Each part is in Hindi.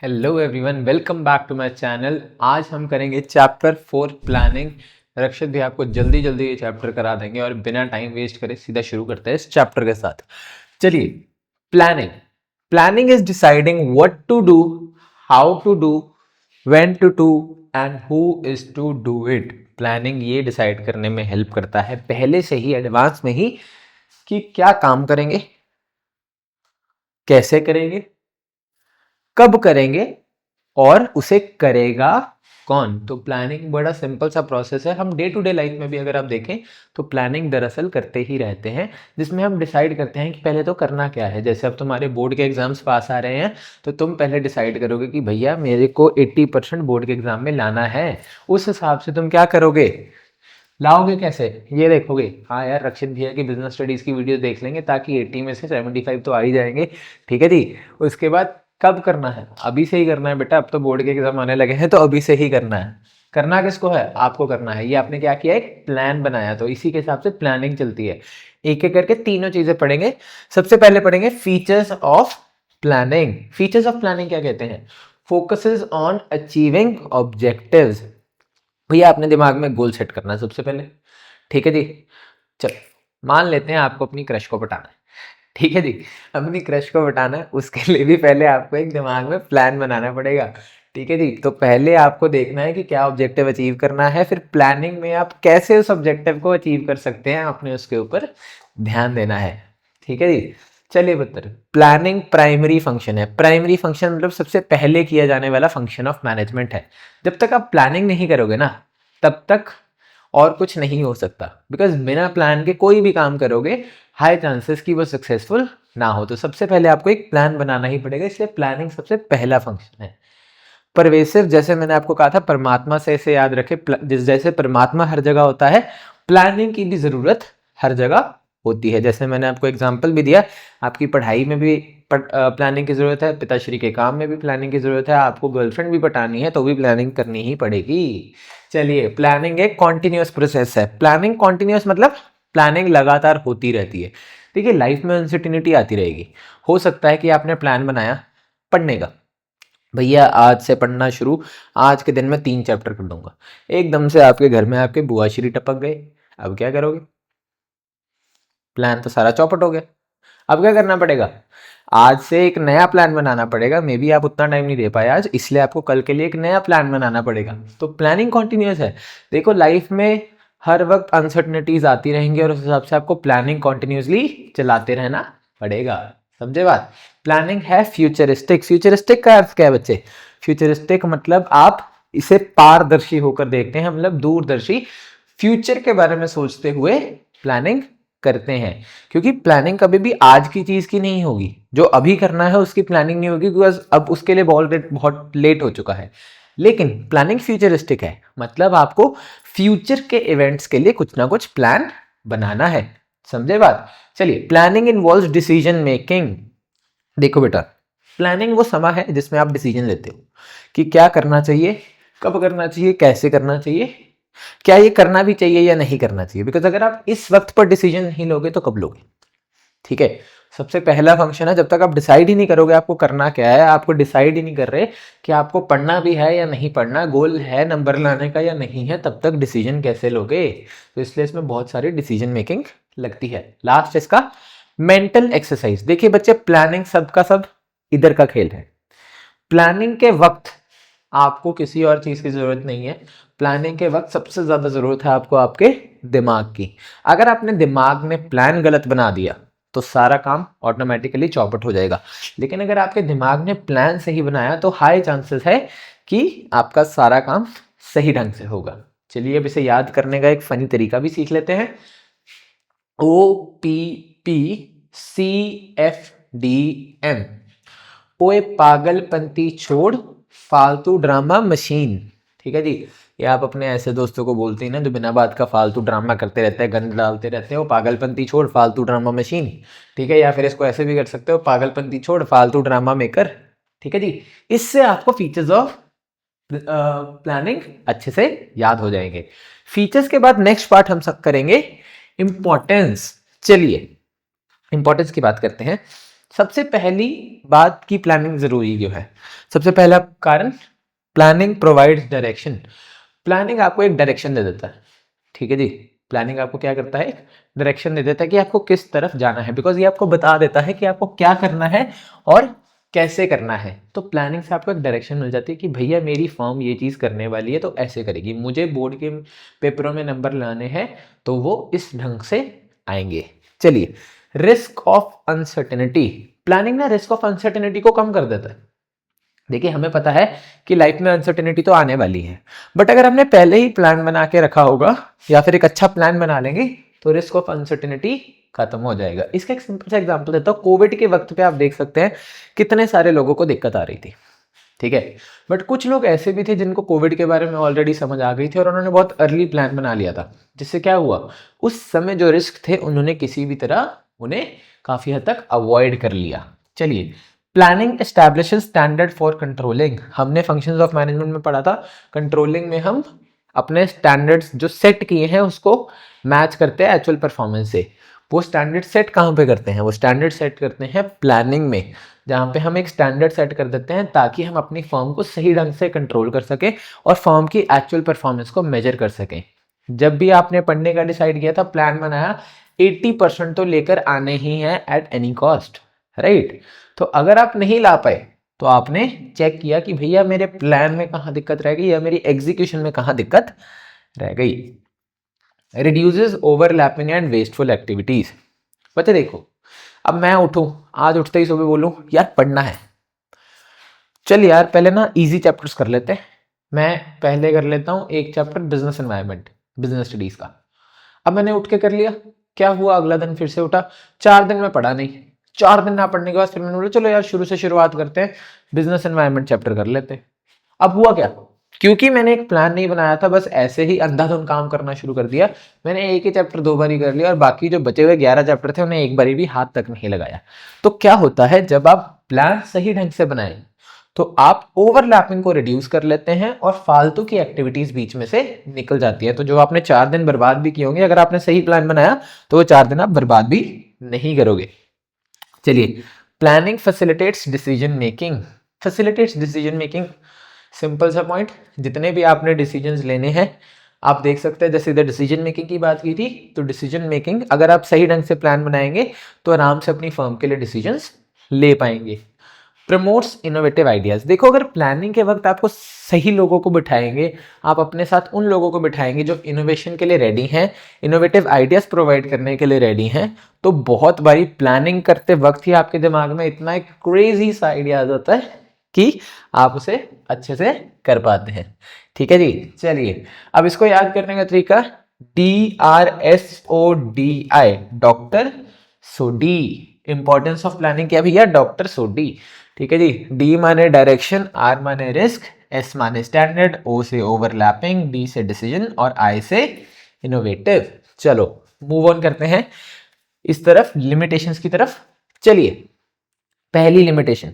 Hello everyone, welcome back to my channel. आज हम करेंगे चैप्टर 4 प्लानिंग। रक्षित भी आपको जल्दी जल्दी ये चैप्टर करा देंगे और बिना टाइम वेस्ट करे सीधा शुरू करते हैं इस चैप्टर के साथ। चलिए, planning planning is deciding what to do, how to do, when to do and who is to do it. Planning ये डिसाइड करने में हेल्प करता है पहले से ही, एडवांस में ही, कि क्या काम करेंगे, कैसे करेंगे, कब करेंगे और उसे करेगा कौन। तो प्लानिंग बड़ा सिंपल सा प्रोसेस है। हम डे टू डे लाइफ में भी अगर आप देखें तो प्लानिंग दरअसल करते ही रहते हैं, जिसमें हम डिसाइड करते हैं कि पहले तो करना क्या है। जैसे अब तुम्हारे बोर्ड के एग्जाम्स पास आ रहे हैं तो तुम पहले डिसाइड करोगे कि भैया मेरे को 80% बोर्ड के एग्जाम में लाना है। उस हिसाब से तुम क्या करोगे, लाओगे कैसे, ये देखोगे। हाँ यार, रक्षित भैया की बिजनेस स्टडीज की वीडियो देख लेंगे ताकि 80 में से 75 तो आ ही जाएंगे। ठीक है जी। उसके बाद कब करना है, अभी से ही करना है बेटा। अब तो बोर्ड के एग्जाम आने लगे हैं तो अभी से ही करना है। करना किसको है, आपको करना है। ये आपने क्या किया, एक प्लान बनाया, तो इसी के हिसाब से प्लानिंग चलती है। एक एक करके तीनों चीजें पढ़ेंगे। सबसे पहले पढ़ेंगे features of planning. Features of planning क्या कहते हैं, फोकसेस ऑन अचीविंग ऑब्जेक्टिव्स। भैया अपने दिमाग में गोल सेट करना है सबसे पहले। ठीक है जी। चलो, मान लेते हैं आपको अपनी क्रश को पटाना है। ठीक है जी। अपनी क्रश को पटाना है, उसके लिए भी पहले आपको एक दिमाग में प्लान बनाना पड़ेगा। ठीक है जी। तो पहले आपको देखना है कि क्या ऑब्जेक्टिव अचीव करना है, फिर प्लानिंग में आप कैसे उस ऑब्जेक्टिव को अचीव कर सकते हैं, आपने उसके ऊपर ध्यान देना है। ठीक है जी। चलिए पुत्र, प्लानिंग प्राइमरी फंक्शन है। प्राइमरी फंक्शन मतलब सबसे पहले किया जाने वाला फंक्शन ऑफ मैनेजमेंट है। जब तक आप प्लानिंग नहीं करोगे ना, तब तक और कुछ नहीं हो सकता। बिकॉज बिना प्लान के कोई भी काम करोगे, हाई चांसेस कि वो सक्सेसफुल ना हो। तो सबसे पहले आपको एक प्लान बनाना ही पड़ेगा, इसलिए प्लानिंग सबसे पहला फंक्शन है। परवेसिव, जैसे मैंने आपको कहा था, परमात्मा से इसे याद रखे। जैसे परमात्मा हर जगह होता है, प्लानिंग की भी जरूरत हर जगह होती है। जैसे मैंने आपको एग्जाम्पल भी दिया, आपकी पढ़ाई में भी प्लानिंग की जरूरत है, पिताश्री के काम में भी प्लानिंग की जरूरत है, आपको गर्लफ्रेंड भी पटानी है तो भी प्लानिंग करनी ही पड़ेगी। चलिए, प्लानिंग एक कॉन्टिन्यूस प्रोसेस है। प्लानिंग कॉन्टिन्यूस मतलब प्लानिंग लगातार होती रहती है। देखिए, लाइफ में अनसर्टिनिटी आती रहेगी। हो सकता है कि आपने प्लान बनाया पढ़ने का, भैया आज से पढ़ना शुरू, आज के दिन में 3 चैप्टर कर दूंगा। एकदम से आपके घर में आपके बुआ श्री टपक गए, अब क्या करोगे, प्लान तो सारा चौपट हो गया। अब क्या करना पड़ेगा, आज से एक नया प्लान बनाना पड़ेगा। मे बी आप उतना टाइम नहीं दे पाए आज, इसलिए आपको कल के लिए एक नया प्लान बनाना पड़ेगा। तो प्लानिंग कॉन्टिन्यूस है। देखो, लाइफ में हर वक्त अनसर्टनिटीज आती रहेंगी और उस हिसाब से आपको प्लानिंग कॉन्टिन्यूसली चलाते रहना पड़ेगा। समझे बात। प्लानिंग है फ्यूचरिस्टिक। फ्यूचरिस्टिक का अर्थ क्या है बच्चे, फ्यूचरिस्टिक मतलब आप इसे पारदर्शी होकर देखते हैं, मतलब दूरदर्शी, फ्यूचर के बारे में सोचते हुए प्लानिंग करते हैं। क्योंकि प्लानिंग कभी भी आज की चीज की नहीं होगी। जो अभी करना है उसकी प्लानिंग नहीं होगी, बिकॉज अब उसके लिए बहुत लेट हो चुका है। लेकिन प्लानिंग फ्यूचरिस्टिक है, मतलब आपको फ्यूचर के इवेंट्स के लिए कुछ ना कुछ प्लान बनाना है। समझे बात। चलिए, प्लानिंग इन्वॉल्व्स डिसीजन मेकिंग। देखो बेटा, प्लानिंग वो समय है जिसमें आप डिसीजन लेते हो कि क्या करना चाहिए, कब करना चाहिए, कैसे करना चाहिए, क्या ये करना भी चाहिए या नहीं करना चाहिए। बिकॉज अगर आप इस वक्त पर डिसीजन नहीं लोगे तो कब लोगे। ठीक है। सबसे पहला फंक्शन है, जब तक आप डिसाइड ही नहीं करोगे आपको करना क्या है, आपको डिसाइड ही नहीं कर रहे कि आपको पढ़ना भी है या नहीं पढ़ना, गोल है नंबर लाने का या नहीं है, तब तक डिसीजन कैसे लोगे। तो इसलिए इसमें बहुत सारी डिसीजन मेकिंग लगती है। लास्ट इसका मेंटल एक्सरसाइज। देखिए बच्चे, प्लानिंग सबका सब इधर का खेल है। प्लानिंग के वक्त आपको किसी और चीज की जरूरत नहीं है। प्लानिंग के वक्त सबसे ज्यादा जरूरत है आपको आपके दिमाग की। अगर आपने दिमाग में प्लान गलत बना दिया तो सारा काम ऑटोमेटिकली चौपट हो जाएगा। लेकिन अगर आपके दिमाग ने प्लान सही बनाया तो हाई चांसेस है कि आपका सारा काम सही ढंग से होगा। चलिए, अब इसे याद करने का एक फनी तरीका भी सीख लेते हैं। OPPCFDM। ओए पागलपंती छोड़, फालतू ड्रामा मशीन। ठीक है जी। ये आप अपने ऐसे दोस्तों को बोलते हैं ना जो बिना बात का फालतू ड्रामा करते रहते हैं, गंद डालते रहते हैं, वो पागलपंती छोड़ फालतू ड्रामा मशीन। ठीक है। या फिर इसको ऐसे भी कर सकते हो, पागलपंती छोड़ फालतू ड्रामा मेकर। ठीक है जी। इससे आपको फीचर्स ऑफ प्लानिंग अच्छे से याद हो जाएंगे। फीचर्स के बाद नेक्स्ट पार्ट हम सब करेंगे इंपॉर्टेंस। चलिए, इंपॉर्टेंस की बात करते हैं। सबसे पहली बात की प्लानिंग जरूरी क्यों है? सबसे पहला कारण, प्लानिंग प्रोवाइड्स डायरेक्शन। प्लानिंग आपको एक डायरेक्शन दे देता है, ठीक है जी। प्लानिंग आपको क्या करता है? डायरेक्शन दे देता है कि आपको किस तरफ जाना है, बिकॉज ये आपको बता देता है कि आपको क्या करना है और कैसे करना है। तो प्लानिंग से आपको एक डायरेक्शन मिल जाती है कि भैया मेरी फर्म ये चीज़ करने वाली है तो ऐसे करेगी, मुझे बोर्ड के पेपरों में नंबर लाने हैं तो वो इस ढंग से आएंगे। चलिए, रिस्क ऑफ अनसर्टेनिटी। प्लानिंग ना रिस्क ऑफ अनसर्टेनिटी को कम कर देता है। देखिए, हमें पता है कि लाइफ में अनसर्टेनिटी तो आने वाली है, बट अगर हमने पहले ही प्लान बना के रखा होगा या फिर एक अच्छा प्लान बना लेंगे तो रिस्क ऑफ अनसर्टेनिटी खत्म हो जाएगा। इसका एक सिंपल सा एग्जांपल देता हूँ। कोविड के वक्त पे आप देख सकते हैं कितने सारे लोगों को दिक्कत आ रही थी, ठीक है। बट कुछ लोग ऐसे भी थे जिनको कोविड के बारे में ऑलरेडी समझ आ गई थी और उन्होंने बहुत अर्ली प्लान बना लिया था, जिससे क्या हुआ, उस समय जो रिस्क थे उन्होंने किसी भी तरह उन्हें काफी हद तक अवॉइड कर लिया। चलिए, planning establishes standard for controlling. हमने फंक्शंस ऑफ मैनेजमेंट में पढ़ा था, कंट्रोलिंग में हम अपने स्टैंडर्ड्स जो सेट किए हैं उसको मैच करते हैं एक्चुअल परफॉर्मेंस से। वो स्टैंडर्ड सेट कहाँ पे करते हैं? वो स्टैंडर्ड सेट करते हैं प्लानिंग में, जहाँ पे हम एक स्टैंडर्ड सेट कर देते हैं ताकि हम अपनी फर्म को सही ढंग से कंट्रोल कर सकें और फर्म की एक्चुअल परफॉर्मेंस को मेजर कर सकें। जब भी आपने पढ़ने का डिसाइड किया था, प्लान बनाया, 80% तो लेकर आने ही है एट एनी कॉस्ट, राइट। तो अगर आप नहीं ला पाए तो आपने चेक किया कि भैया मेरे प्लान में कहाँ दिक्कत रह गई या मेरी एग्जीक्यूशन में कहाँ दिक्कत रह गई। Reduces overlapping and wasteful activities. बच्चे देखो, अब मैं उठूं, आज उठते ही सुबह बोलूं यार पढ़ना है, चल यार पहले ना इजी चैप्टर्स कर लेते हैं। मैं पहले कर लेता हूं एक chapter business environment, business studies का। अब मैंने उठ के कर लिया, क्या हुआ, अगला दिन फिर से उठा, 4 दिन में पढ़ा नहीं। 4 दिन ना पढ़ने के बाद फिर मैंने बोला चलो यार शुरू से शुरुआत करते हैं, बिजनेस एनवायरनमेंट चैप्टर कर लेते हैं। अब हुआ क्या, क्योंकि मैंने एक प्लान नहीं बनाया था, बस ऐसे ही अंधाधुंध काम करना शुरू कर दिया। मैंने एक ही चैप्टर 2 बार ही कर लिया और बाकी जो बचे हुए 11 चैप्टर थे उन्हें एक बार भी हाथ तक नहीं लगाया। तो क्या होता है, जब आप प्लान सही ढंग से बनाए तो आप ओवरलैपिंग को रिड्यूस कर लेते हैं और फालतू की एक्टिविटीज बीच में से निकल जाती है। तो जो आपने 4 दिन बर्बाद भी किए होंगे, अगर आपने सही प्लान बनाया तो वो 4 दिन आप बर्बाद भी नहीं करोगे। चलिए, planning facilitates decision making. Facilitates decision making, simple सा पॉइंट, जितने भी आपने डिसीजंस लेने हैं आप देख सकते हैं, जैसे इधर डिसीजन मेकिंग की बात की थी, तो डिसीजन मेकिंग अगर आप सही ढंग से प्लान बनाएंगे तो आराम से अपनी फर्म के लिए डिसीजंस ले पाएंगे। Promotes innovative ideas. देखो, अगर प्लानिंग के वक्त आपको सही लोगों को बिठाएंगे, आप अपने साथ उन लोगों को बिठाएंगे जो इनोवेशन के लिए रेडी हैं, इनोवेटिव आइडियाज प्रोवाइड करने के लिए रेडी हैं, तो बहुत बारी प्लानिंग करते वक्त ही आपके दिमाग में इतना एक क्रेजी सा आइडिया आ जाता है कि आप उसे अच्छे से कर पाते हैं। ठीक है जी। चलिए, अब इसको याद करने का तरीका, DRSODI, doctor Sodi. Importance of planning क्या भैया? डॉक्टर सोडी। ठीक है जी। D माने डायरेक्शन, R माने रिस्क, S माने स्टैंडर्ड, O से ओवरलैपिंग, D से डिसीजन और I से इनोवेटिव। चलो मूव ऑन करते हैं इस तरफ, लिमिटेशंस की तरफ। चलिए, पहली limitation,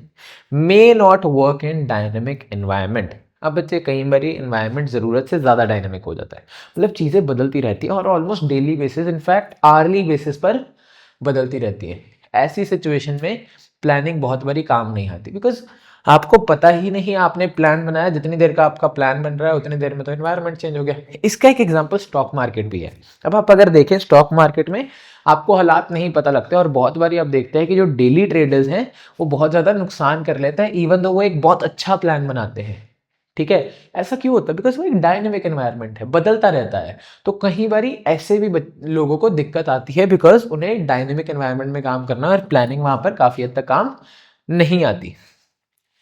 may not work in dynamic environment. अब बच्चे, कई बार एनवायरनमेंट जरूरत से ज्यादा डायनेमिक हो जाता है, मतलब चीजें बदलती रहती है और almost daily basis, in fact hourly basis पर बदलती रहती है। ऐसी सिचुएशन में प्लानिंग बहुत बारी काम नहीं आती, बिकॉज आपको पता ही नहीं आपने प्लान बनाया, जितनी देर का आपका प्लान बन रहा है उतनी देर में तो एनवायरनमेंट चेंज हो गया। इसका एक एग्जांपल स्टॉक मार्केट भी है। अब आप अगर देखें स्टॉक मार्केट में आपको हालात नहीं पता लगते और बहुत बारी आप देखते हैं कि जो डेली ट्रेडर्स हैं वो बहुत ज़्यादा नुकसान कर लेते हैं, इवन दो वो एक बहुत अच्छा प्लान बनाते हैं। ठीक है, ऐसा क्यों होता है? बिकॉज वो एक डायनेमिक एनवायरनमेंट है, बदलता रहता है। तो कई बारी ऐसे भी लोगों को दिक्कत आती है बिकॉज उन्हें डायनेमिक एनवायरनमेंट में काम करना और प्लानिंग वहां पर काफी हद तक काम नहीं आती।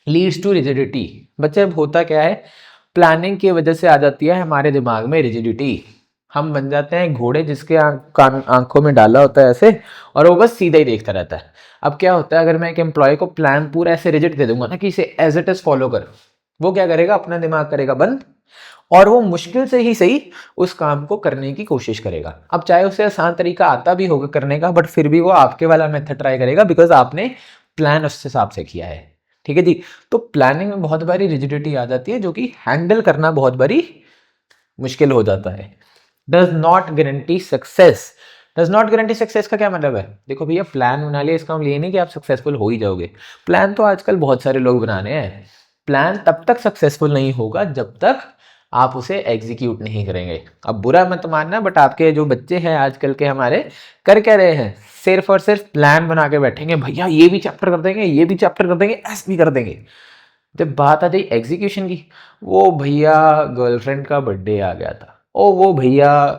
Leads to rigidity. बच्चे, अब होता क्या है, प्लानिंग की वजह से आ जाती है हमारे दिमाग में रिजिडिटी। हम बन जाते हैं घोड़े जिसके आंखों में डाला होता है ऐसे, और वो बस सीधा ही देखता रहता है। अब क्या होता है, अगर मैं एक एम्प्लॉय को प्लान पूरा ऐसे रिजिड दे दूंगा ना कि इसे एज इट इज फॉलो कर, वो क्या करेगा, अपना दिमाग करेगा बंद और वो मुश्किल से ही सही उस काम को करने की कोशिश करेगा। अब चाहे उसे आसान तरीका आता भी होगा करने का, बट फिर भी वो आपके वाला मेथड ट्राई करेगा बिकॉज आपने प्लान उस हिसाब से किया है। ठीक है जी। तो प्लानिंग में बहुत बारी रिजिडिटी आ जाती है जो कि हैंडल करना बहुत बारी मुश्किल हो जाता है। Does not guarantee success. Does not guarantee success का क्या मतलब है? देखो भैया, प्लान बना लिया इसका मतलब ये नहीं कि आप सक्सेसफुल हो ही जाओगे। प्लान तो आजकल बहुत सारे लोग बना रहे हैं। प्लान तब तक सक्सेसफुल नहीं होगा जब तक आप उसे एग्जीक्यूट नहीं करेंगे। अब बुरा मत मानना, बट आपके जो बच्चे हैं आजकल के हमारे, कर क्या रहे हैं? सिर्फ और सिर्फ प्लान बना के बैठेंगे, भैया ये भी चैप्टर कर देंगे, ये भी चैप्टर कर देंगे, ऐसे भी कर देंगे। जब बात आ जाए एग्जीक्यूशन की, वो भैया गर्लफ्रेंड का बर्थडे आ गया था, ओ वो भैया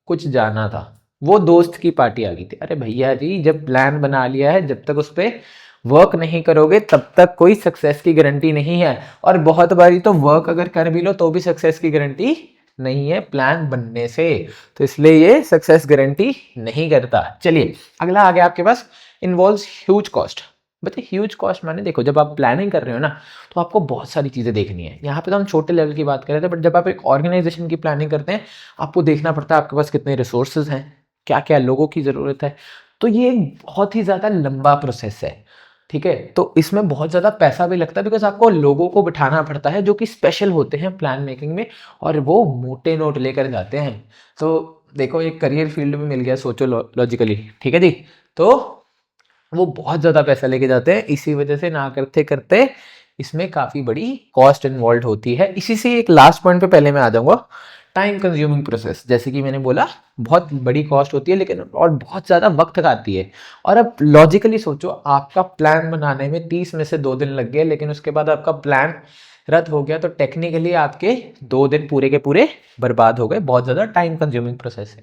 कुछ जाना था, वो दोस्त की पार्टी आ गई थी। अरे भैया जी, जब प्लान बना लिया है, जब तक उस पर वर्क नहीं करोगे तब तक कोई सक्सेस की गारंटी नहीं है। और बहुत बारी तो वर्क अगर कर भी लो तो भी सक्सेस की गारंटी नहीं है प्लान बनने से। तो इसलिए ये सक्सेस गारंटी नहीं करता। चलिए अगला आ गया आपके पास, इन्वॉल्व्स ह्यूज कॉस्ट। बच्चे ह्यूज कॉस्ट माने, देखो जब आप प्लानिंग कर रहे हो ना, तो आपको बहुत सारी चीज़ें देखनी है। यहाँ पे तो हम छोटे लेवल की बात कर रहे थे, बट जब आप एक ऑर्गेनाइजेशन की प्लानिंग करते हैं, आपको देखना पड़ता है आपके पास कितने रिसोर्सेज हैं, क्या क्या लोगों की ज़रूरत है। तो ये एक बहुत ही ज़्यादा लंबा प्रोसेस है, ठीक है। तो इसमें बहुत ज़्यादा पैसा भी लगता है, बिकॉज आपको लोगों को बिठाना पड़ता है जो कि स्पेशल होते हैं प्लान मेकिंग में, और वो मोटे नोट लेकर जाते हैं। तो देखो एक करियर फील्ड में मिल गया, सोचो लॉजिकली, ठीक है जी। तो वो बहुत ज़्यादा पैसा लेके जाते हैं, इसी वजह से ना करते करते इसमें काफ़ी बड़ी कॉस्ट इन्वॉल्व होती है। इसी से एक लास्ट पॉइंट पे पहले मैं आ जाऊँगा, टाइम कंज्यूमिंग प्रोसेस। जैसे कि मैंने बोला, बहुत बड़ी कॉस्ट होती है लेकिन और बहुत ज़्यादा वक्त खाती है। और अब लॉजिकली सोचो, आपका प्लान बनाने में 30 में से 2 दिन लग गए, लेकिन उसके बाद आपका प्लान रद्द हो गया, तो टेक्निकली आपके 2 दिन पूरे के पूरे बर्बाद हो गए। बहुत ज़्यादा टाइम कंज्यूमिंग प्रोसेस है।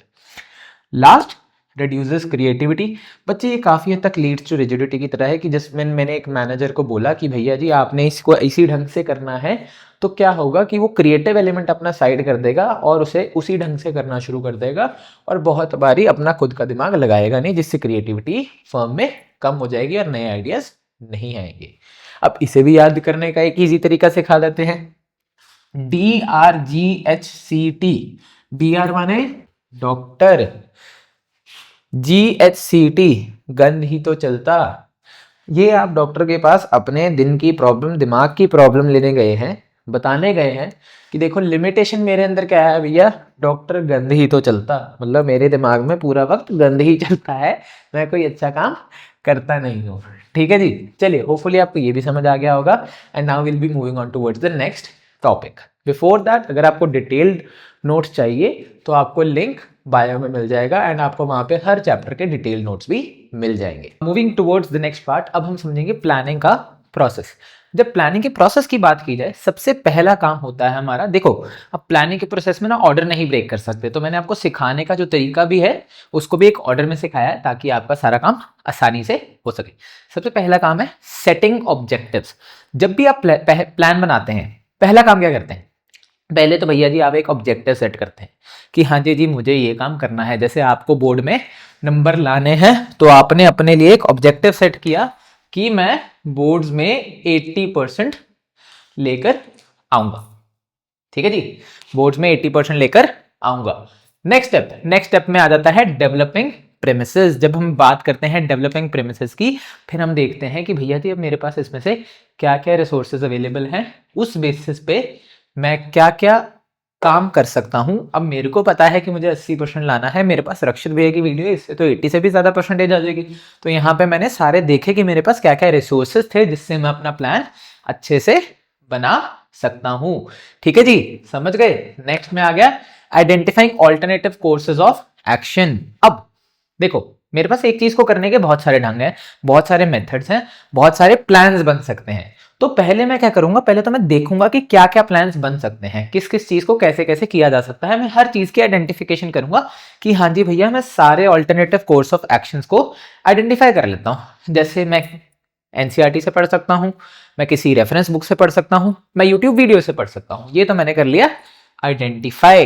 Last, reduces creativity. बच्चे ये काफ़ी हद तक लीड्स टू रिजिडिटी की तरह है कि जिसमें मैंने एक मैनेजर को बोला कि भैया जी आपने इसको इसी ढंग से करना है, तो क्या होगा कि वो क्रिएटिव एलिमेंट अपना साइड कर देगा और उसे उसी ढंग से करना शुरू कर देगा, और बहुत बारी अपना खुद का दिमाग लगाएगा नहीं, जिससे क्रिएटिविटी फर्म में कम हो जाएगी और नए आइडियाज नहीं आएंगे। अब इसे भी याद करने का एक ईजी तरीका सिखा देते हैं, DRGHCT। DR माने डॉक्टर, GHCT गंध ही तो चलता। ये आप डॉक्टर के पास अपने दिन की प्रॉब्लम, दिमाग की प्रॉब्लम लेने गए हैं, बताने गए हैं कि देखो लिमिटेशन मेरे अंदर क्या है भैया, डॉक्टर गंध ही तो चलता, मतलब मेरे दिमाग में पूरा वक्त गंध ही चलता है, मैं कोई अच्छा काम करता नहीं हूँ। ठीक है जी, चलिए होपफुली आपको ये भी समझ आ गया होगा। And now will be moving on towards the next topic. Before that, अगर आपको डिटेल्ड नोट्स चाहिए तो आपको लिंक बायो में मिल जाएगा, एंड आपको वहां पे हर चैप्टर के डिटेल नोट्स भी मिल जाएंगे। Moving towards the next part, अब हम समझेंगे प्लानिंग का प्रोसेस। जब प्लानिंग के प्रोसेस की बात की जाए, सबसे पहला काम होता है हमारा, देखो अब प्लानिंग के प्रोसेस में ना ऑर्डर नहीं ब्रेक कर सकते, तो मैंने आपको सिखाने का जो तरीका भी है उसको भी एक ऑर्डर में सिखाया है, ताकि आपका सारा काम आसानी से हो सके। सबसे पहला काम है सेटिंग ऑब्जेक्टिव्स। जब भी आप प्लान बनाते हैं, पहला काम क्या करते हैं? पहले तो भैया जी आप एक ऑब्जेक्टिव सेट करते हैं कि हाँ जी मुझे ये काम करना है। जैसे आपको बोर्ड में नंबर लाने हैं, तो आपने अपने लिए एक ऑब्जेक्टिव सेट किया कि मैं बोर्ड्स में 80% लेकर आऊंगा। ठीक है जी, बोर्ड्स में 80% लेकर आऊंगा। नेक्स्ट स्टेप में आ जाता है डेवलपिंग प्रेमिसेस। जब हम बात करते हैं डेवलपिंग प्रेमिसेस की, फिर हम देखते हैं कि भैया जी अब मेरे पास इसमें से क्या क्या रिसोर्सेज अवेलेबल हैं, उस बेसिस पे मैं क्या क्या काम कर सकता हूं। अब मेरे को पता है कि मुझे 80% लाना है, मेरे पास रक्षित भैया की वीडियो है, इससे तो 80 से भी ज्यादा परसेंटेज आ जाएगी। तो यहाँ पे मैंने सारे देखे कि मेरे पास क्या क्या रिसोर्सेज थे जिससे मैं अपना प्लान अच्छे से बना सकता हूं। ठीक है जी, समझ गए। नेक्स्ट में आ गया identifying alternative courses of action. अब देखो मेरे पास एक चीज को करने के बहुत सारे ढंग हैं, बहुत सारे मेथड्स हैं, बहुत सारे प्लान्स बन सकते हैं। तो पहले मैं क्या करूंगा, पहले तो मैं देखूंगा कि क्या क्या प्लान्स बन सकते हैं, किस किस चीज को कैसे कैसे किया जा सकता है। मैं हर चीज की आइडेंटिफिकेशन करूंगा कि हाँ जी भैया मैं सारे ऑल्टरनेटिव कोर्स ऑफ एक्शंस को आइडेंटिफाई कर लेता हूं। जैसे मैं एनसीईआरटी से पढ़ सकता हूं, मैं किसी रेफरेंस बुक से पढ़ सकता हूं, मैं यूट्यूब वीडियो से पढ़ सकता हूं। ये तो मैंने कर लिया आइडेंटिफाई।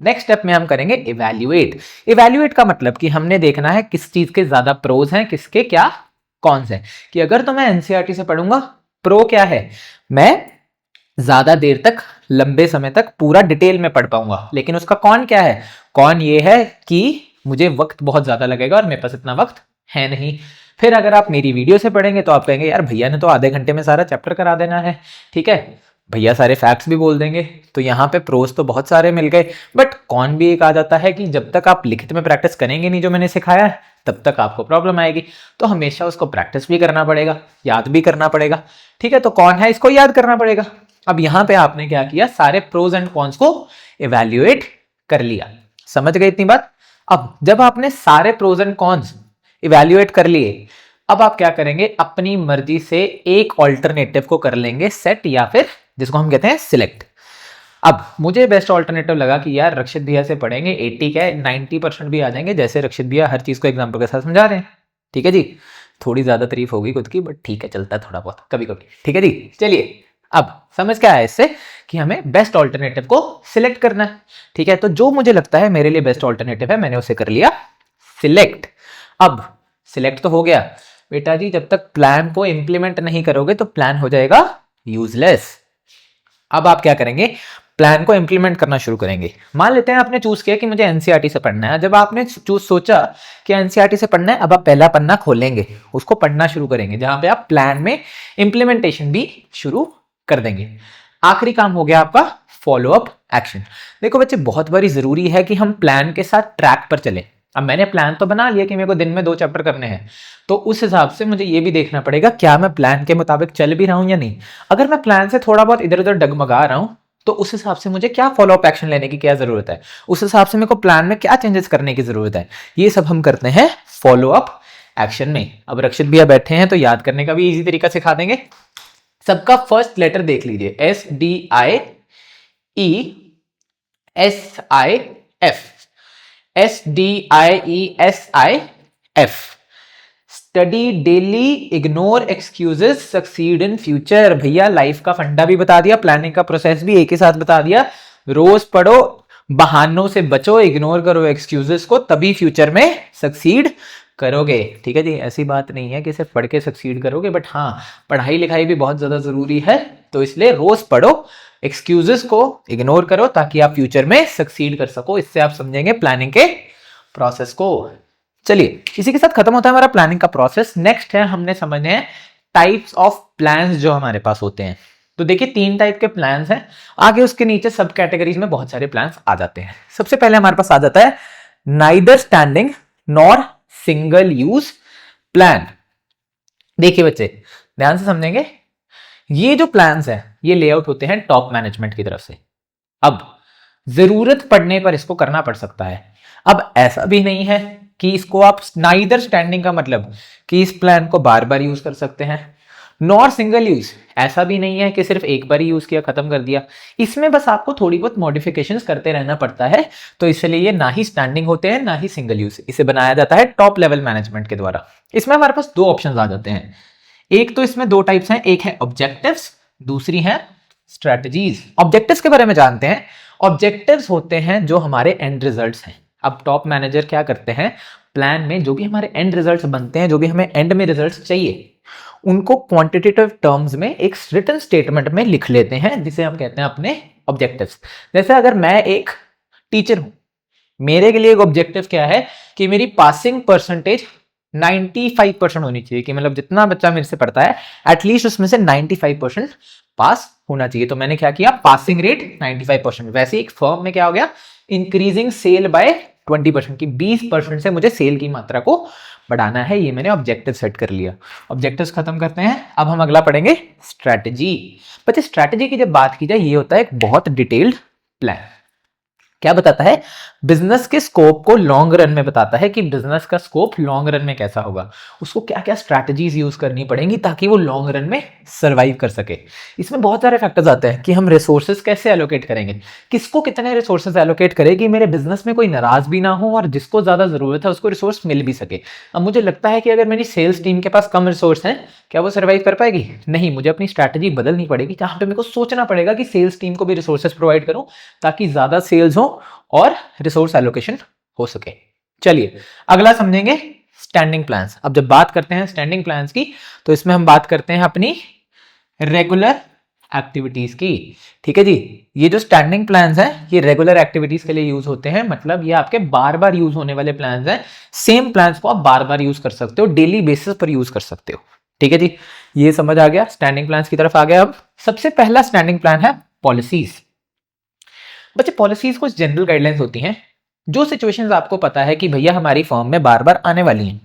नेक्स्ट स्टेप में हम करेंगे इवैल्यूएट। इवैल्यूएट का मतलब कि हमने देखना है किस चीज के ज्यादा प्रोज हैं, किसके क्या कॉन्स हैं। कि अगर तो मैं एनसीईआरटी से पढ़ूंगा, प्रो क्या है, मैं ज्यादा देर तक, लंबे समय तक पूरा डिटेल में पढ़ पाऊंगा। लेकिन उसका कॉन क्या है? कॉन ये है कि मुझे वक्त बहुत ज्यादा लगेगा और मेरे पास इतना वक्त है नहीं। फिर अगर आप मेरी वीडियो से पढ़ेंगे तो आप कहेंगे यार भैया ने तो आधे घंटे में सारा चैप्टर करा देना है। ठीक है, भैया सारे फैक्ट्स भी बोल देंगे। तो यहाँ पे प्रोज तो बहुत सारे मिल गए, बट कॉन भी एक आ जाता है कि जब तक आप लिखित में प्रैक्टिस करेंगे नहीं जो मैंने सिखाया है, तब तक आपको प्रॉब्लम आएगी। तो हमेशा उसको प्रैक्टिस भी करना पड़ेगा, याद भी करना पड़ेगा। ठीक है, तो कौन है इसको याद करना पड़ेगा। अब यहाँ पे आपने क्या किया, सारे प्रोज एंड कॉन्स को इवेल्युएट कर लिया। समझ गए इतनी बात। अब जब आपने सारे प्रोज एंड कॉन्स इवेल्युएट कर लिए, अब आप क्या करेंगे, अपनी मर्जी से एक ऑल्टरनेटिव को कर लेंगे सेट, या फिर जिसको हम कहते हैं सिलेक्ट। अब मुझे बेस्ट ऑल्टरनेटिव लगा कि यार रक्षित भैया से पढ़ेंगे, 80 क्या 90% भी आ जाएंगे, जैसे रक्षित भैया हर चीज को एग्जाम्पल के साथ समझा रहे हैं। ठीक है जी, थोड़ी ज्यादा तारीफ होगी खुद की, बट ठीक है, चलता है थोड़ा बहुत कभी कभी। ठीक है जी, चलिए अब समझ क्या है इससे कि हमें बेस्ट ऑल्टरनेटिव को सिलेक्ट करना है। ठीक है, तो जो मुझे लगता है मेरे लिए बेस्ट ऑल्टरनेटिव है, मैंने उसे कर लिया सिलेक्ट। अब सिलेक्ट तो हो गया बेटा जी, जब तक प्लान को इंप्लीमेंट नहीं करोगे तो प्लान हो जाएगा यूजलेस। अब आप क्या करेंगे, प्लान को इंप्लीमेंट करना शुरू करेंगे। मान लेते हैं आपने चूज किया कि मुझे एनसीईआरटी से पढ़ना है। जब आपने सोचा कि एनसीईआरटी से पढ़ना है, अब आप पहला पन्ना खोलेंगे, उसको पढ़ना शुरू करेंगे, जहां पे आप प्लान में इंप्लीमेंटेशन भी शुरू कर देंगे। आखिरी काम हो गया आपका फॉलो अप एक्शन। देखो बच्चे, बहुत बारी जरूरी है कि हम प्लान के साथ ट्रैक पर चलें। अब मैंने प्लान तो बना लिया कि मेरे को दिन में 2 चैप्टर करने हैं, तो उस हिसाब से मुझे ये भी देखना पड़ेगा क्या मैं प्लान के मुताबिक चल भी रहा हूं या नहीं। अगर मैं प्लान से थोड़ा बहुत इधर उधर डगमगा रहा हूं, तो उस हिसाब से मुझे क्या फॉलो अप एक्शन लेने की क्या जरूरत है, उस हिसाब से मेरे को प्लान में क्या चेंजेस करने की जरूरत है, ये सब हम करते हैं फॉलो अप एक्शन में। अब रक्षित भैया बैठे हैं तो याद करने का भी इजी तरीका सिखा देंगे। सबका फर्स्ट लेटर देख लीजिए, SDIESIF, SDIESIF। Study daily, ignore excuses, succeed in future. भैया लाइफ का फंडा भी बता दिया, प्लानिंग का प्रोसेस भी एक ही साथ बता दिया। रोज पढ़ो, बहानों से बचो, इग्नोर करो एक्सक्यूजेस को, तभी फ्यूचर में सक्सीड करोगे। ठीक है जी, ऐसी बात नहीं है कि सिर्फ पढ़ के सक्सीड करोगे, बट हाँ पढ़ाई लिखाई भी बहुत ज्यादा जरूरी है। तो इसलिए रोज पढ़ो, एक्सक्यूजेस को इग्नोर करो, ताकि आप फ्यूचर में सक्सीड कर सको। इससे आप समझेंगे प्लानिंग के प्रोसेस को। चलिए, इसी के साथ खत्म होता है हमारा प्लानिंग का प्रोसेस। नेक्स्ट है, हमने समझने हैं टाइप्स ऑफ प्लान्स जो हमारे पास होते हैं। तो देखिए 3 टाइप के प्लान्स हैं, आगे उसके नीचे सब कैटेगरीज में बहुत सारे प्लान्स आ जाते हैं। सबसे पहले हमारे पास आ जाता है neither standing nor single use plan. देखिए बच्चे, ध्यान से समझेंगे, ये जो प्लान्स हैं ये लेआउट होते हैं टॉप मैनेजमेंट की तरफ से। अब जरूरत पड़ने पर इसको करना पड़ सकता है। अब ऐसा भी नहीं है कि इसको आप नाइदर स्टैंडिंग का मतलब कि इस प्लान को बार बार यूज कर सकते हैं, नॉर सिंगल यूज ऐसा भी नहीं है कि सिर्फ एक बार ही यूज किया खत्म कर दिया। इसमें बस आपको थोड़ी बहुत मॉडिफिकेशंस करते रहना पड़ता है। तो इसलिए ये ना ही स्टैंडिंग होते हैं ना ही सिंगल यूज। इसे बनाया जाता है टॉप लेवल मैनेजमेंट के द्वारा। इसमें हमारे पास 2 ऑप्शंस आ जाते हैं। एक तो इसमें 2 टाइप्स हैं, एक है ऑब्जेक्टिव्स, दूसरी है स्ट्रेटजीज। ऑब्जेक्टिव्स के बारे में जानते हैं। ऑब्जेक्टिव्स होते हैं जो हमारे एंड रिजल्ट्स हैं। अब टॉप मैनेजर क्या करते हैं, प्लान में जो भी हमारे एंड रिजल्ट्स बनते हैं, जो भी हमें एंड में रिजल्ट्स चाहिए, उनको क्वांटिटेटिव टर्म्स में एक रिटन स्टेटमेंट में लिख लेते हैं, जिसे हम कहते हैं अपने ऑब्जेक्टिव्स। जैसे अगर मैं एक टीचर हूं, मेरे के लिए एक ऑब्जेक्टिव क्या है कि मेरी पासिंग परसेंटेज 95% होनी चाहिए, कि मतलब जितना बच्चा मेरे से पढ़ता है एटलीस्ट उसमें से 95% पास होना चाहिए। तो मैंने क्या किया, पासिंग रेट 95%। वैसे एक फर्म में क्या हो गया, इंक्रीजिंग सेल बाय 20%, की 20% से मुझे सेल की मात्रा को बढ़ाना है। ये मैंने ऑब्जेक्टिव सेट कर लिया। ऑब्जेक्टिव्स खत्म करते हैं, अब हम अगला पढ़ेंगे स्ट्रैटेजी। बच्चे स्ट्रैटेजी की जब बात की जाए, ये होता है एक बहुत डिटेल्ड प्लान। क्या बताता है, बिजनेस के स्कोप को लॉन्ग रन में बताता है कि बिजनेस का स्कोप लॉन्ग रन में कैसा होगा, उसको क्या क्या स्ट्रैटेजीज यूज करनी पड़ेंगी ताकि वो लॉन्ग रन में सर्वाइव कर सके। इसमें बहुत सारे फैक्टर्स आते हैं कि हम रिसोर्सेज कैसे एलोकेट करेंगे, किसको कितने रिसोर्सेज एलोकेट करें कि मेरे बिजनेस में कोई नाराज भी ना हो और जिसको ज्यादा जरूरत है उसको रिसोर्स मिल भी सके। अब मुझे लगता है कि अगर मेरी सेल्स टीम के पास कम रिसोर्स हैं, क्या वो सर्वाइव कर पाएगी? नहीं, मुझे अपनी स्ट्रैटेजी बदलनी पड़ेगी, जहां पे मेरे को सोचना पड़ेगा कि सेल्स टीम को भी रिसोर्सेज प्रोवाइड करूं ताकि ज्यादा सेल्स हो और रिसोर्स एलोकेशन हो सके। चलिए अगला समझेंगे स्टैंडिंग प्लान्स। अब जब बात करते हैं स्टैंडिंग प्लान्स की, तो इसमें हम बात करते हैं अपनी रेगुलर एक्टिविटीज की। ठीक है जी, ये जो स्टैंडिंग प्लान्स हैं ये रेगुलर एक्टिविटीज के लिए यूज होते हैं, मतलब ये आपके बार बार यूज होने वाले प्लान्स हैं। सेम प्लान्स को आप बार बार यूज कर सकते हो, डेली बेसिस पर यूज कर सकते हो। ठीक है जी, ये समझ आ गया, स्टैंडिंग प्लान्स की तरफ आ गया। अब सबसे पहला स्टैंडिंग प्लान है पॉलिसीज। बच्चे पॉलिसीज कुछ जनरल गाइडलाइंस होती हैं, जो सिचुएशंस आपको पता है कि भैया हमारी फर्म में बार बार आने वाली हैं,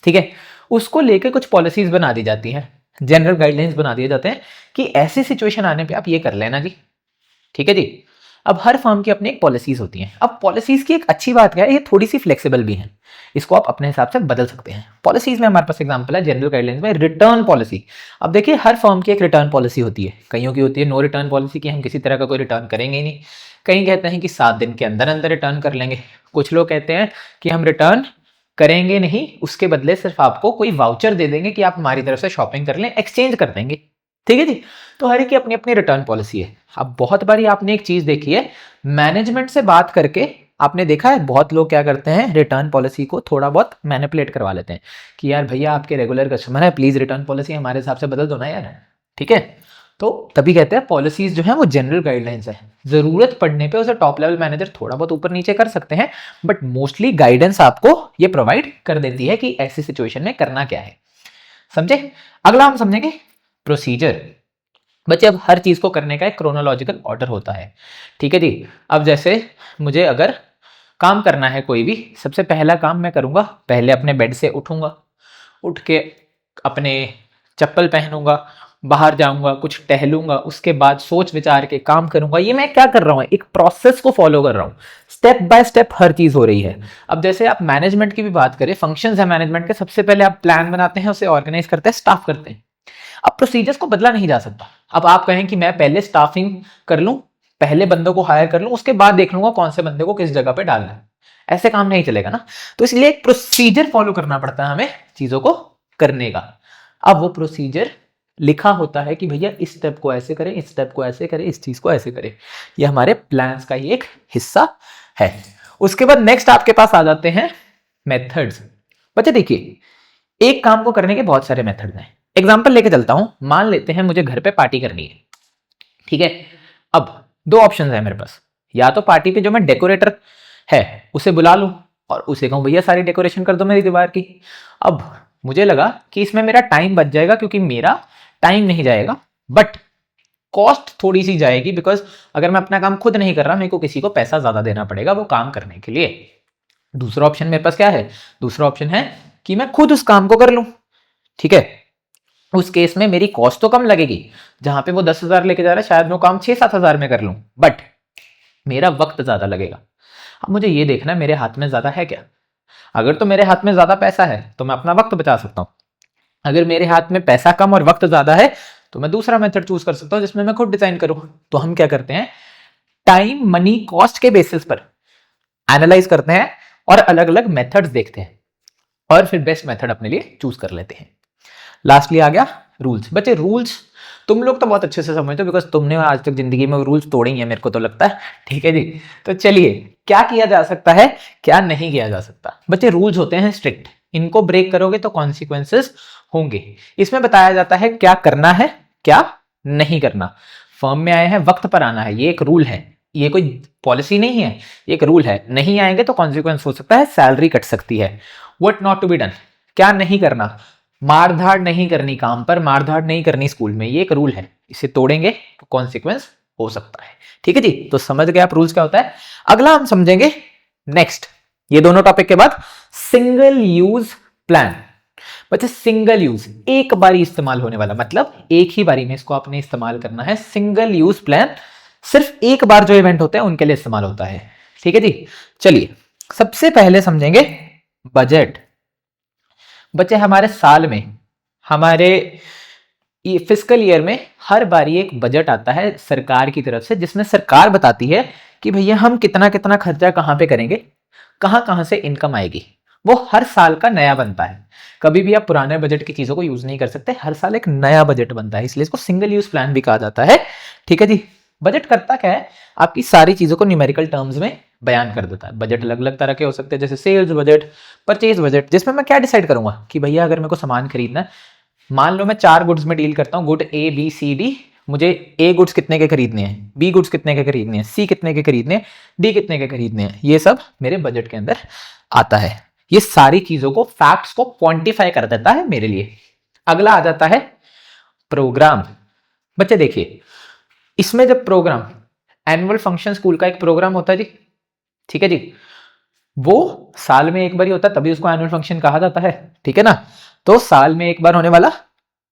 ठीक है, उसको लेके कुछ पॉलिसीज बना दी जाती हैं, जनरल गाइडलाइंस बना दिए जाते हैं कि ऐसी सिचुएशन आने पे आप ये कर लेना जी, ठीक है जी। अब हर फर्म की अपनी एक पॉलिसीज होती हैं। अब पॉलिसीज की एक अच्छी बात क्या है, ये थोड़ी सी फ्लेक्सिबल भी है, इसको आप अपने हिसाब से बदल सकते हैं। पॉलिसीज में हमारे पास एग्जांपल है जनरल गाइडलाइंस में रिटर्न पॉलिसी। अब देखिए हर फर्म की एक रिटर्न पॉलिसी होती है, कईयों की होती है नो रिटर्न पॉलिसी की हम किसी तरह का कोई रिटर्न करेंगे ही नहीं, कई कहते हैं कि 7 दिन के अंदर अंदर रिटर्न कर लेंगे, कुछ लोग कहते हैं कि हम रिटर्न करेंगे नहीं, उसके बदले सिर्फ आपको कोई वाउचर दे देंगे कि आप हमारी तरफ से शॉपिंग कर लें, एक्सचेंज कर देंगे, ठीक है जी। तो हर एक की अपनी अपनी रिटर्न पॉलिसी है। अब बहुत बारी आपने एक चीज देखी है, मैनेजमेंट से बात करके आपने देखा है बहुत लोग क्या करते हैं, रिटर्न पॉलिसी को थोड़ा बहुत मैनिपुलेट करवा लेते हैं कि यार भैया आपके रेगुलर कस्टमर है, प्लीज रिटर्न पॉलिसी हमारे हिसाब से बदल दो ना यार, ठीक है। तो तभी कहते हैं पॉलिसीज जो है वो जनरल गाइडलाइंस है, जरूरत पड़ने पे उसे टॉप लेवल मैनेजर थोड़ा बहुत ऊपर नीचे कर सकते हैं, बट मोस्टली गाइडेंस आपको ये प्रोवाइड कर देती है कि ऐसी सिचुएशन में करना क्या है, समझे। अगला हम समझेंगे प्रोसीजर। बच्चे अब हर चीज को करने का एक क्रोनोलॉजिकल ऑर्डर होता है, ठीक है जी। अब जैसे मुझे अगर काम करना है कोई भी, सबसे पहला काम मैं करूंगा, पहले अपने बेड से उठूंगा, उठ के अपने चप्पल पहनूंगा, बाहर जाऊंगा, कुछ टहलूंगा, उसके बाद सोच विचार के काम करूंगा। ये मैं क्या कर रहा हूं, एक प्रोसेस को फॉलो कर रहा हूं, स्टेप बाय स्टेप हर चीज हो रही है। अब जैसे आप मैनेजमेंट की भी बात करें, फंक्शंस है मैनेजमेंट के, सबसे पहले आप प्लान बनाते हैं, उसे ऑर्गेनाइज करते हैं, स्टाफ करते हैं। अब प्रोसीजर्स को बदला नहीं जा सकता। अब आप कहें कि मैं पहले स्टाफिंग कर लूं, पहले बंदों को हायर कर लूं, उसके बाद देख लूंगा कौन से बंदे को किस जगह पे डालना है, ऐसे काम नहीं चलेगा ना। तो इसलिए एक प्रोसीजर फॉलो करना पड़ता है हमें चीजों को करने का। अब वो प्रोसीजर लिखा होता है कि भैया इस स्टेप को ऐसे करें, इस स्टेप को ऐसे करें, इस चीज को ऐसे करें, ये हमारे प्लान्स का ही एक हिस्सा है। उसके बाद नेक्स्ट आपके पास आ जाते हैं मेथड्स। बच्चे देखिए एक काम को करने के बहुत सारे मेथड्स हैं। एग्जाम्पल लेके चलता हूं, मान लेते हैं मुझे घर पे पार्टी करनी है, ठीक है। अब दो ऑप्शन है मेरे पास, या तो पार्टी पे जो मैं डेकोरेटर है उसे बुला लूं और उसे कहूं भैया सारी डेकोरेशन कर दो मेरी दीवार की। अब मुझे लगा कि इसमें मेरा टाइम बच जाएगा, क्योंकि मेरा टाइम नहीं जाएगा, बट कॉस्ट थोड़ी सी जाएगी, बिकॉज अगर मैं अपना काम खुद नहीं कर रहा, मेरे को किसी को पैसा ज्यादा देना पड़ेगा वो काम करने के लिए। दूसरा ऑप्शन मेरे पास क्या है, दूसरा ऑप्शन है कि मैं खुद उस काम को कर लूं, ठीक है। उस केस में मेरी कॉस्ट तो कम लगेगी, जहां पे वो 10,000 लेके जा रहा है शायद मैं काम 6-7 हजार में कर लूं, बट मेरा वक्त ज्यादा लगेगा। अब मुझे ये देखना है मेरे हाथ में ज्यादा है क्या। अगर तो मेरे हाथ में ज्यादा पैसा है तो मैं अपना वक्त बचा सकता हूं, अगर मेरे हाथ में पैसा कम और वक्त ज्यादा है तो मैं दूसरा मेथड चूज कर सकता हूं जिसमें मैं खुद डिजाइन करूं। तो हम क्या करते हैं, टाइम मनी कॉस्ट के बेसिस पर एनालाइज करते हैं और अलग अलग मेथड्स देखते हैं और फिर बेस्ट मेथड अपने लिए चूज कर लेते हैं। लास्टली आ गया रूल्स। बच्चे रूल्स तुम लोग तो बहुत अच्छे से समझते हो, बिकॉज तुमने आज तक जिंदगी में रूल्स तोड़े ही हैं मेरे को तो लगता है, ठीक है जी। तो चलिए क्या किया जा सकता है, क्या नहीं किया जा सकता। बच्चे रूल्स होते हैं स्ट्रिक्ट, इनको ब्रेक करोगे तो कॉन्सिक्वेंसेस होंगे। इसमें बताया जाता है क्या करना है क्या नहीं करना। फर्म में आए हैं वक्त पर आना है, ये एक रूल है, ये कोई पॉलिसी नहीं है, ये एक रूल है। नहीं आएंगे तो कॉन्सिक्वेंस हो सकता है, सैलरी कट सकती है। What not to be done, क्या नहीं करना, मारधाड़ नहीं करनी काम पर, मारधाड़ नहीं करनी स्कूल में, ये एक रूल है, इसे तोड़ेंगे तो कॉन्सिक्वेंस हो सकता है, ठीक है जी। तो समझ गए आप रूल्स क्या होता है। अगला हम समझेंगे नेक्स्ट, ये दोनों टॉपिक के बाद सिंगल यूज प्लान। बच्चे सिंगल यूज, एक बारी इस्तेमाल होने वाला, मतलब एक ही बारी में इसको आपने इस्तेमाल करना है। सिंगल यूज प्लान सिर्फ एक बार जो इवेंट होते हैं उनके लिए इस्तेमाल होता है, ठीक है जी। चलिए सबसे पहले समझेंगे बजट। बच्चे हमारे साल में, हमारे फिस्कल ईयर में हर बारी एक बजट आता है सरकार की तरफ से, जिसमें सरकार बताती है कि भैया हम कितना कितना खर्चा कहां पे करेंगे, कहां कहां से इनकम आएगी। वो हर साल का नया बनता है, कभी भी आप पुराने बजट की चीजों को यूज नहीं कर सकते, हर साल एक नया बजट बनता है, इसलिए इसको सिंगल यूज प्लान भी कहा जाता है, ठीक है जी। बजट करता क्या है, आपकी सारी चीजों को न्यूमेरिकल टर्म्स में बयान कर देता है। बजट अलग अलग तरह के हो सकते हैं, जैसे सेल्स बजट, परचेज बजट, जिसमें मैं क्या डिसाइड करूंगा कि भैया अगर मेरे को सामान खरीदना है, मान लो मैं 4 गुड्स में डील करता हूँ, good A B C D, मुझे ए गुड्स कितने के खरीदने हैं, बी गुड्स कितने के खरीदने हैं, सी कितने के खरीदने हैं, डी कितने के खरीदने हैं, ये सब मेरे बजट के अंदर आता है। ये सारी चीजों को, फैक्ट्स को क्वांटिफाई कर देता है मेरे लिए। अगला आ जाता है प्रोग्राम। बच्चे देखिए, इसमें जब प्रोग्राम, एनुअल फंक्शन स्कूल का एक प्रोग्राम होता है जी, ठीक है जी, वो साल में एक बार ही होता है, तभी उसको एनुअल फंक्शन कहा जाता है, ठीक है ना। तो साल में एक बार होने वाला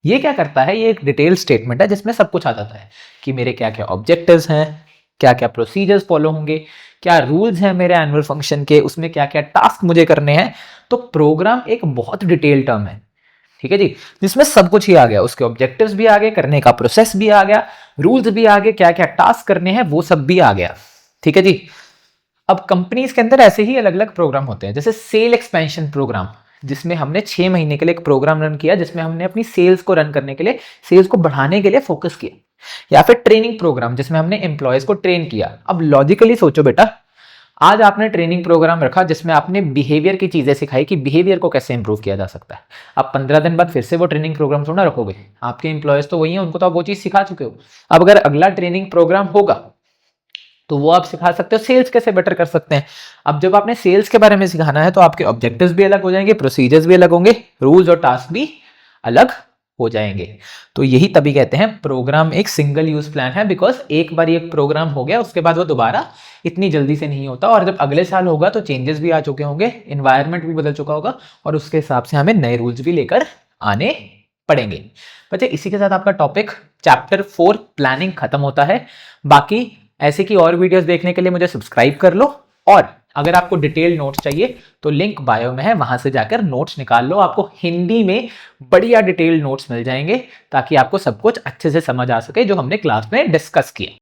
ये क्या करता है, ये एक डिटेल स्टेटमेंट है जिसमें सब कुछ आ जाता है कि मेरे क्या क्या ऑब्जेक्टिव्स हैं, क्या क्या प्रोसीजर्स फॉलो होंगे, क्या रूल्स हैं मेरे एनुअल फंक्शन के, उसमें क्या क्या टास्क मुझे करने हैं। तो प्रोग्राम एक बहुत डिटेल टर्म है, ठीक है जी, जिसमें सब कुछ ही आ गया, उसके ऑब्जेक्टिव्स भी आ गए, करने का प्रोसेस भी आ गया, रूल्स भी आ गए, क्या क्या टास्क करने हैं वो सब भी आ गया, ठीक है जी। अब कंपनीज के अंदर ऐसे ही अलग अलग प्रोग्राम होते हैं, जैसे सेल एक्सपेंशन प्रोग्राम, जिसमें हमने 6 महीने के लिए एक प्रोग्राम रन किया, जिसमें हमने अपनी सेल्स को रन करने के लिए, सेल्स को बढ़ाने के लिए फोकस किया। या फिर ट्रेनिंग प्रोग्राम, जिसमें हमने एम्प्लॉयज को ट्रेन किया। अब लॉजिकली सोचो बेटा, आज आपने ट्रेनिंग प्रोग्राम रखा जिसमें आपने बिहेवियर की चीजें सिखाई कि बिहेवियर को कैसे इंप्रूव किया जा सकता है। अब 15 दिन बाद फिर से वो ट्रेनिंग प्रोग्राम थोड़ा रखोगे, आपके एम्प्लॉयज तो वही हैं, उनको तो आप वो चीज सिखा चुके हो। अब अगर अगला ट्रेनिंग प्रोग्राम होगा तो वो आप सिखा सकते हो सेल्स कैसे बेटर कर सकते हैं। अब जब आपने सेल्स के बारे में सिखाना है तो आपके ऑब्जेक्टिव्स भी अलग हो जाएंगे, प्रोसीजर्स भी अलग होंगे, रूल्स और टास्क भी अलग हो जाएंगे। तो यही तभी कहते हैं प्रोग्राम एक सिंगल यूज प्लान है, बिकॉज एक बार ये प्रोग्राम हो गया उसके बाद वो दोबारा इतनी जल्दी से नहीं होता, और जब अगले साल होगा तो चेंजेस भी आ चुके होंगे, इन्वायरमेंट भी बदल चुका होगा, और उसके हिसाब से हमें नए रूल्स भी लेकर आने पड़ेंगे। बच्चे इसी के साथ आपका टॉपिक चैप्टर 4 प्लानिंग खत्म होता है। बाकी ऐसे की और वीडियोस देखने के लिए मुझे सब्सक्राइब कर लो, और अगर आपको डिटेल नोट्स चाहिए तो लिंक बायो में है, वहां से जाकर नोट्स निकाल लो, आपको हिंदी में बढ़िया डिटेल नोट्स मिल जाएंगे, ताकि आपको सब कुछ अच्छे से समझ आ सके जो हमने क्लास में डिस्कस किया।